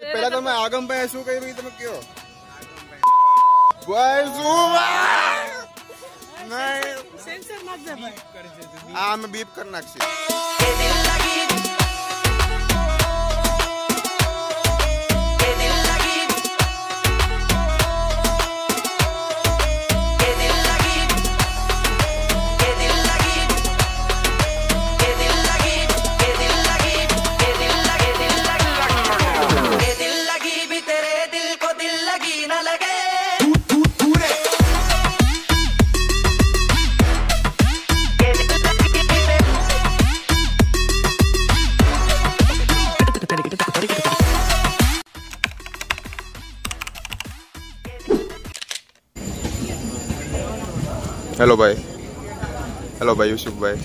પહેલા તમે આગમભાઈ શું કર્યું તમે કયો ભાઈ શું નહીં સેન્સર નાખ દે ભાઈ આ અમે બીપ કરી નાખશે હેલો ભાઈ યુસુફભાઈ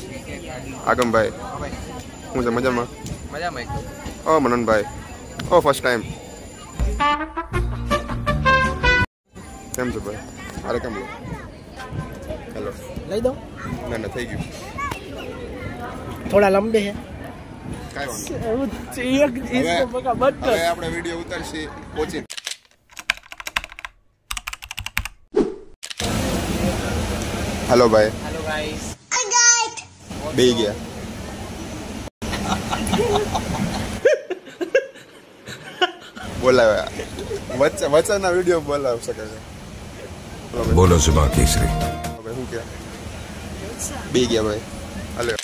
આગમભાઈ હું છે મજામાં ઓ મનનભાઈ ઓ ફર્સ્ટ ટાઈમ કેમ છો ભાઈ અરે કેમ લો હેલો લઈ દો ના થઈ ગયું થોડા લંબે છે કાઈ વાંધો હવે આપણે વિડિયો ઉતારશી પહોંચી હેલો ભાઈ બે ગયા બોલાવ્યા વચ્ચેના વિડીયો બોલાવી શકે છે બોલો સુબા કેસરી ભાઈ શું કે બે ગયા ભાઈ હાલો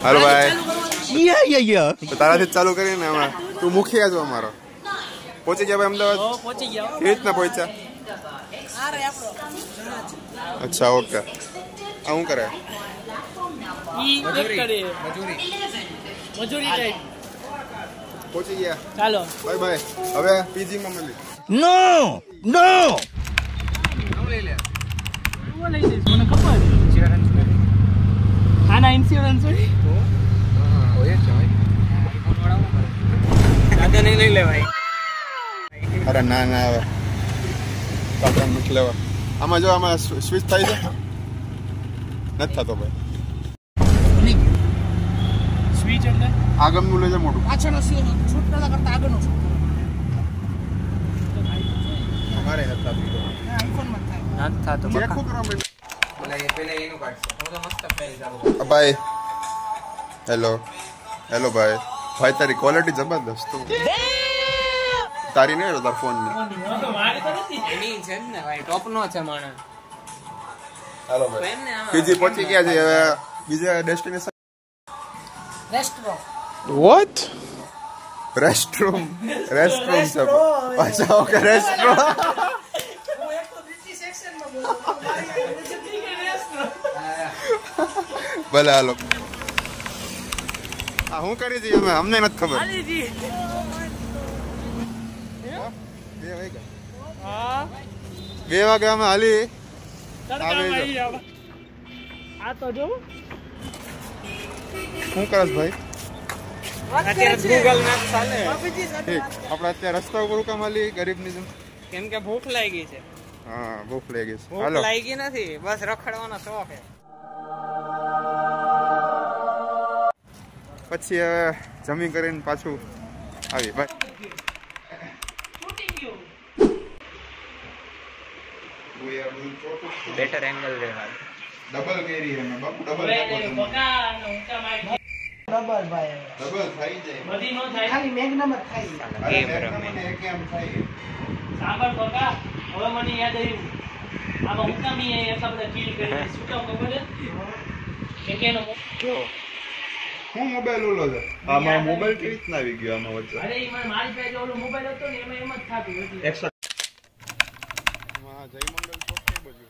હાલો ભાઈ તો તારાથી ચાલુ કરીને હમણાં તું મુખી છો અમારો પહોંચી ગયા ભાઈ અમદાવાદ પહોંચી ગયા કેવી રીતના પહોંચ્યા અચ્છા ઓકે આ શું કરે મજૂરી ટાઈપ પહોંચી ગયા ચાલો બાય બાય હવે પીજી માં મળી નો લઈ જઈશ મને ખબર આના ઇન્સ્યોરન્સ હોય દાદા નહીં લઈ લેવાય અરે ના હવે કાકા મૂકી લેવા આમાં જો આમાં સ્વિચ થાય છે નથી થતો ભાઈ સ્વિચ એટલે આગળનું લેજે મોટું પાછળનો શૂટ કરતા આગળનો અમારે નથી થતું આઈફોનમાં થાય ના થતો ચેક કરો મને પેલા એનું કાઢશે હું તો મસ્ત પહેરી જાવ ભાઈ હેલો ભાઈ તારી ક્વોલિટી જબરદસ્ત તારી નહીં તાર ફોન ની એની છે ને ભાઈ ટોપ નો છે માણે હેલો ભાઈ પીજી પહોંચી ગયા છે હવે બીજા ડેસ્ટિનેશન વોટ રેસ્ટરૂમ છે અચ્છા ઓકે રેસ્ટરૂમ ભલે હાલો આ હું કરી દઈએ અમે અમને નથી ખબર બે વાગે અમે હાલી આ તો જો શું કરસ ભાઈ અત્યારે ગૂગલ મેપ ચાલે ઠીક આપણે અત્યારે રસ્તા ઉપર કામ હાલી ગરીબની જેમ કેમ કે ભૂખ લાગી છે હા ભૂખ લાગી છે ભૂખ હાલો લાગી નથી બસ રખડવાનો શોખ છે પછી હવે જમી કરીને પાછું આવી બાય બેટર એંગલ રહેવા ડબલ કેરી હે મે બાપુ ડબલ ભાઈ ડબલ થઈ જાય બધી નો થાય ખાલી મેગ્નમ જ થાય ગેમ રમે કેમ થાય સાંભળ બકા હવે મને યાદ આવ્યું આમાં ઉકામી એટલા બધા કિલ કરી શું કામ ખબર છે કે કેનો હું મોબાઈલ ઓલો છે આમાં મોબાઈલ કેવી રીતના આવી ગયો આમાં વચ્ચે અરે ઈ મારી પાસે ઓલો મોબાઈલ હતો ને એમાં એમ જ થાતું એટલે માં જય મંગલ ચોક કે બાજુ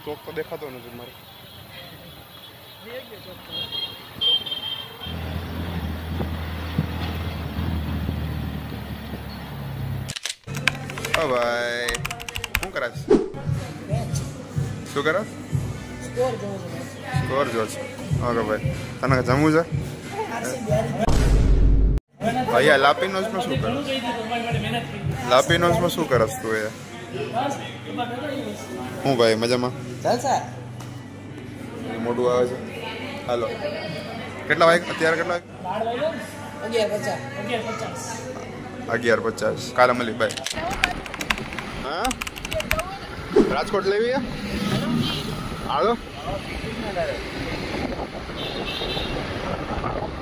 ચોક તો દેખાતો નથી મારે ઓ ભાઈ શું કરસ શું કરસ સ્કોર જો છે ઓકે ભાઈ તને જમવું છે ભૈયા લાપિનોઝમાં શું કરે? ઘણું કહી દીધું તમારી માટે મહેનત કરી. લાપિનોઝમાં શું કરસ તું એ? બસ એમાં નતો આવ્યો. હું ભાઈ મજામાં? ચાલશે મોઢું આવે છે. હાલો કેટલા વાગે અત્યારે? કેટલા વાગે? 12 વાગ્યો ને? 11:50 11:50. કાલે મળી ભાઈ. હા રાજકોટ લેવી હાલો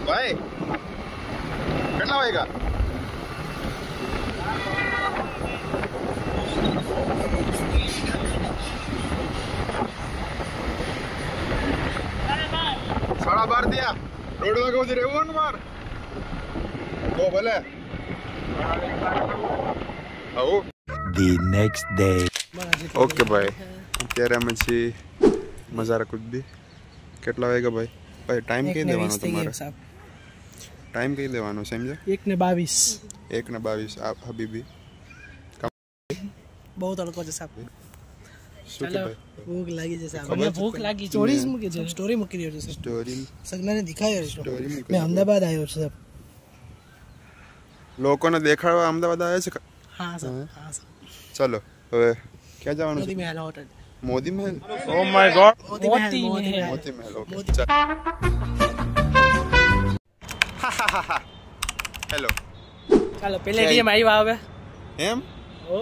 ભાઈ કેટલા વાગ્યા? સાડા 12 થયા. 1:30 વાગે સુધી રહેવું ને માર તો ભલે. આવું The next day. ઓકે ભાઈ અત્યારે અમે છીએ મજારા કુદબી. કેટલા વાગ્યા ભાઈ? ભાઈ ટાઈમ કહી દેવાનો તમારે. ટાઈમ કહી દેવાનો સમજે? 1:22. 1:22. આ હબીબી બહુ તડકો છે સાહેબ. શું કે ભાઈ? ભૂખ લાગી છે સાહેબ. મને ભૂખ લાગી છે. સ્ટોરીઝ મૂકી છે. સ્ટોરી મૂકી રહ્યો છે. સ્ટોરી સગનાને દેખાયો છે. સ્ટોરી મૂકી. મેં અમદાવાદ આવ્યો છું સાહેબ. લોકોને દેખાડવા અમદાવાદ આવે છે. હા સાહેબ. હા સાહેબ. ચલો હવે ક્યાં જવાનું મોદી છે? Mahal hotel. Modi Mahal. Oh my god. Modi Mahal. Moti Mahal. Okay hello ચાલો પેલેડિયમ આવ્યા હવે. એમ ઓ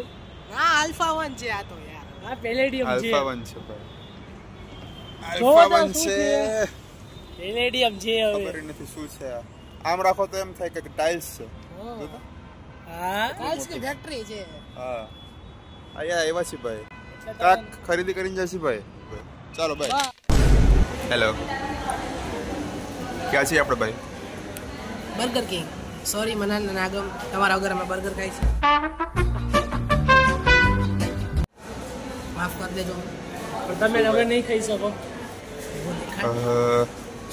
હા આલ્ફા 1 છે આ તો યાર. હા પેલેડિયમ છે. આલ્ફા 1 છે ભાઈ. જોવો આલ્ફા તો 1 શું છે. પેલેડિયમ છે હવે. ખબર ય નથી શું છે આ. આમ રાખો તો એમ થાય કે ટાઇલ્સ છે. હા ટાઇલ્સ ની ફેક્ટરી છે. હા આયા એવા છે ભાઈ. કાક ખરીદી કરીને જશે ભાઈ. ચાલો ભાઈ. હેલો ક્યાં છીએ આપણે ભાઈ? Burger king. સોરી મનાલ નાગમ તમારા વગર અમે બર્ગર ખાઈ છે. માફ કરી દેજો. પણ તમે હવે નહીં ખાઈ શકો.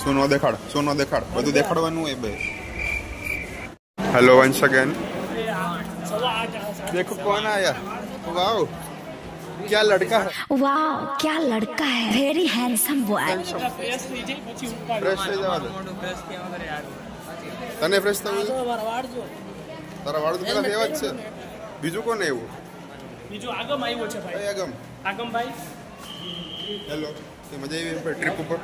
શું નો દેખાડ? શું નો દેખાડ? બધું દેખાડવાનું હોય ભાઈ. Hello once again. देखो कौन आया? वाओ क्या लड़का है. वाह क्या लड़का है. Very handsome boy. फ्रेश થઈ જવા દે. તને ફ્રેશ થવું છે? તારા વાળ તો પેલા એવા જ છે. બીજું કોણ એવું? બીજું આગમ આવ્યો છે ભાઈ. આગમ. આગમ ભાઈ. હેલો તે મજા આવી ભાઈ ટ્રીપ ઉપર?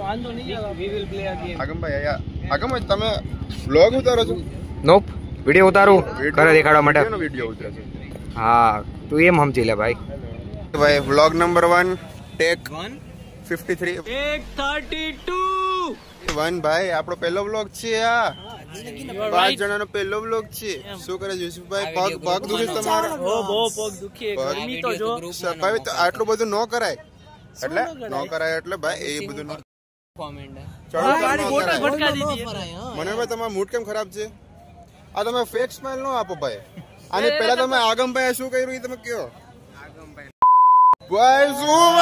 વાંધો નહીં આવે. We will play again. આગમભાઈ આયા. આગમભાઈ તમે વ્લોગ ઉતારો છો? નોપ વિડિયો ઉતારું ઘરે દેખાડવા માટે. વિડિયો ઉતારે છે. હા તું એમ સમજી લે ભાઈ. ભાઈ વ્લોગ નંબર 1 ટેક 53 1 ભાઈ આપણો પહેલો વ્લોગ છે આ. 5 જણાનો પહેલો વ્લોગ છે. શું કરે યુસુફભાઈ? પગ દુખે તમારો? ઓ બહુ પગ દુખી. ગરમી તો જો. ભાઈ તો આટલું બધું ન કરાય. એટલે ન કરાય એટલે ભાઈ એ બધું ન ગાડી બોટલ ભટકા દીધી. મને ભાઈ તમારો મૂડ કેમ ખરાબ છે? આ તમે ફેક સ્માઈલ નો આપો ભાઈ. આની પહેલા તમે આગમભાઈ શું કર્યું એ તમે કયો? ભાઈ શું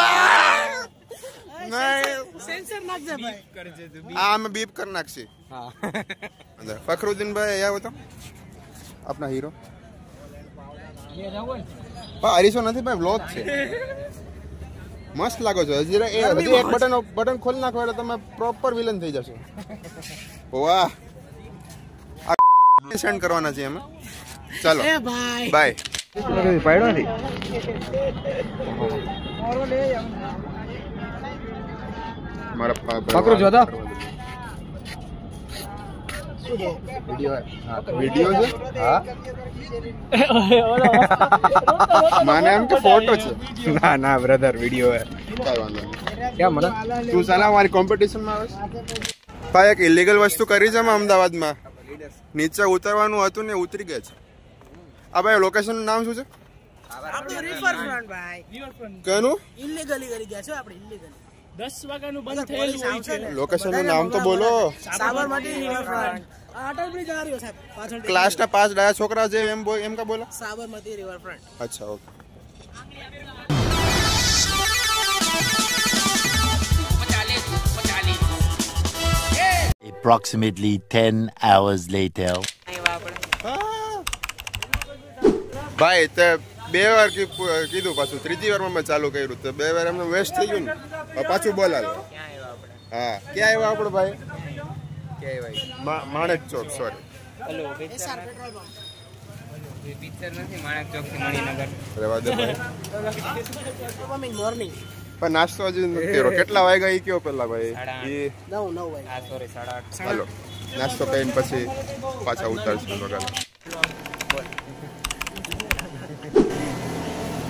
સેન્સર નાખજે ભાઈ. આ અમે બીપ કરી નાખશી. હા ફખરુદ્દીન ભાઈ આવ્યો તો આપણા હીરો. એ જાવ ને. હરીશો નથી ભાઈ વ્લોગ છે. મસ્ત લાગો છો. હજી એક બટન ખોલી નાખો એટલે તમે પ્રોપર વિલન થઈ જશો. વાહ સેન્ડ કરવાના છે અમે. ચાલો બાય. પાડ્યો નથી. મારા પકડો જો તો. વિડિયો છે. હા માને એમ કે ફોટો છે. ના ના બ્રધર વિડિયો હે. કાઈ વાંધો નહીં. કેમ મને તું સાલા મારી કોમ્પિટિશન માં આવે? ભાઈ એક ઇલીગલ વસ્તુ કરી છે અમે અમદાવાદમાં. નીચે ઉતરવાનું હતું ને ઉતરી ગયા છે. આ ભાઈ લોકેશન નું નામ શું છે? આપણે રિવરફ્રન્ટ ભાઈ. કેનું? ઇલીગલી કરી ગયા છે આપણે ઇલીગલી. 10 વાગ્યાનું બંધ થયેલું હોય છે. લોકેશન નું નામ તો બોલો. સાબરમતી રિવરફ્રન્ટ. અટલ બ્રિજ આ રહ્યો સાહેબ પાછળ. ક્લાસ ના 5 ડાયા છોકરા છે એમ કા બોલા? સાબરમતી રિવરફ્રન્ટ. અચ્છા ઓકે. Approximately 10 hours later. ભાઈ તે 2 વાર કીધું પાછું ત્રીજી વારમાં મેં ચાલુ કર્યું તો 2 વાર એમને વેસ્ટ થઈ ગયું ને હવે પાછું બોલાવે. હા ક્યાં આવ્યા આપણે ભાઈ? Manek Chowk sorry. Hello SR petrol pump. Picture નથી માણેક ચોક થી મણિનગર. રહેવા દે ભાઈ. Coming morning. પણ નાસ્તો હજી નથી કર્યો. કેટલા વાગ્યા ઈ કયો પેલા ભાઈ? 9 વાગે. આ સોરી 8:30. હાલો નાસ્તો કરીને પછી પાછા ઉતારશું વગર.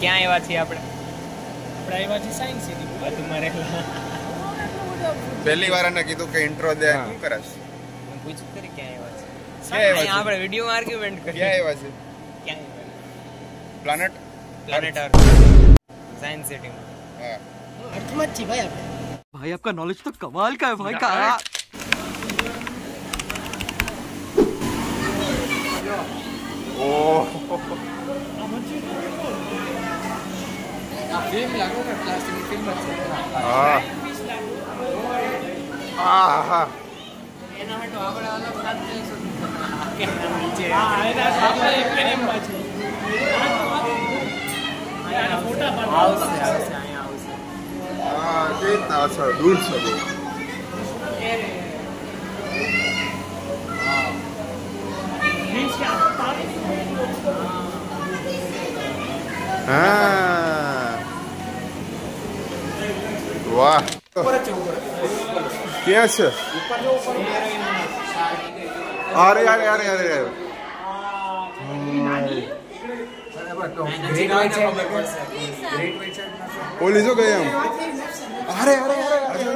ક્યાં આવ્યા છીએ આપણે? આવ્યા છે સાયન્સ સિટી. બાજુમાં રહેલા. પહેલી વાર એને કીધું કે ઇન્ટ્રો દે. શું કરાશ? હું પૂછું કરી ક્યાં આવ્યા છે? ક્યાં આવ્યા છે? આપણે વિડિયો આર્ગ્યુમેન્ટ કરીએ. ક્યાં આવ્યા છે? ક્યાં આવ્યા? Planet planet science city. હા અર્થમાં જ છે ભાઈ આપણે. भाई आपका नॉलेज तो कमाल का है भाई का ઓહ ફિલ્મ લાગો ને પ્લાસ્ટિક ફિલ્મ હા હા હા એના હાટો આપણે અલગ સાથ જઈશું. હા એના આપણે ફિલ્મમાં છે. આના ફોટા પાડો. આવશે અહીંયા આવશે. હા કેટલા અસર દૂર છે બહુ. હા વાહ ક્યાં છે? અરે અરે અરે અરે પોલીસો ગઈ એમ. અરે અરે અરે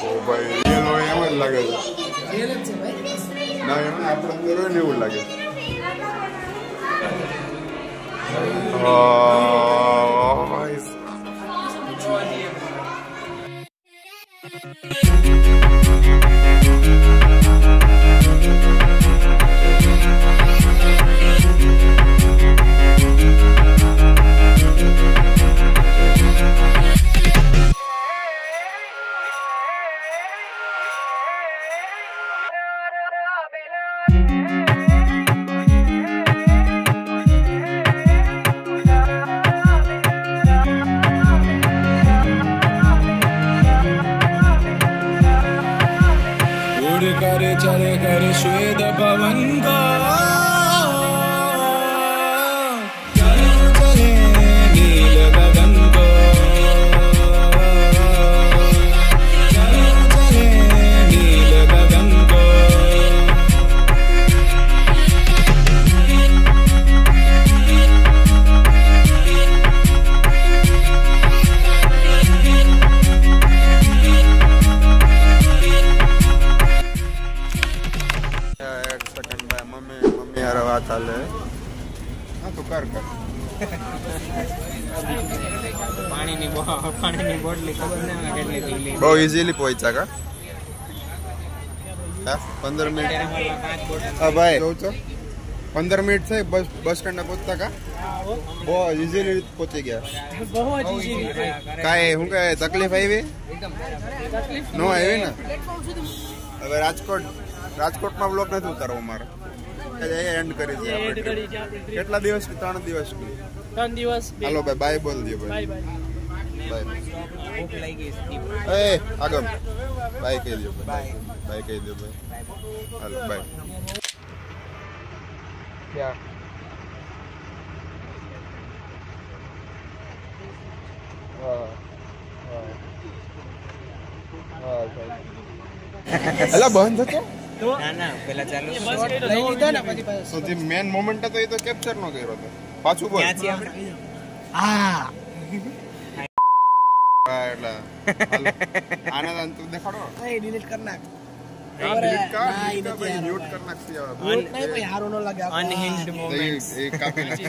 ઓ ભાઈ રિયલ હોય એમ જ લાગે છે. રિયલ જ છે ભાઈ. ના એમ આપણે અંદર હોય ને એવું લાગે. પાણીની બોટલી ખબર ના કેટલી પીલી. બહુ ઇઝીલી પહોંચ્યા કા? 15 મિનિટ. હા ભાઈ જોઉં છો 15 મિનિટ થઈ બસ સ્ટેન્ડ પહોંચતા કા? બહુ ઇઝીલી પહોંચી ગયા. બહુ જ ઈઝી. કાંઈ શું કહે તકલીફ આવી? નો આવી ને. હવે રાજકોટમાં બ્લોક નથી ઉતારવો મારે. એન્ડ કરી દઈએ આપણે. કેટલા દિવસ? 3 દિવસ. 3 દિવસ. હાલો ભાઈ બાય બોલ દો ભાઈ. Bye bye. ભૂખ લાગી છે. એ આગમ બાય કહી દો ભાઈ. બાય કહી દો ભાઈ. હાલો બાય. ક્યાં? અલા બંધ હતો? ના પેલા ચાલુ લઈ લીધો ને પછી પાછો. તો જે મેન મોમેન્ટ હતો એ તો કેપ્ચર નો કર્યો હતો. પાછું બોલ. ક્યાં છીએ આપણે? હા એટલે આને તું દેખાડો એ ડિલીટ કર નાખ delete કર, ના, ઈ delete કર, નથી ભાઈ, હારો. mute કર નાખશે હવે. Mute નહીં ભાઈ હારો ન લાગે Unhinged moments. એ કાપી નાખ.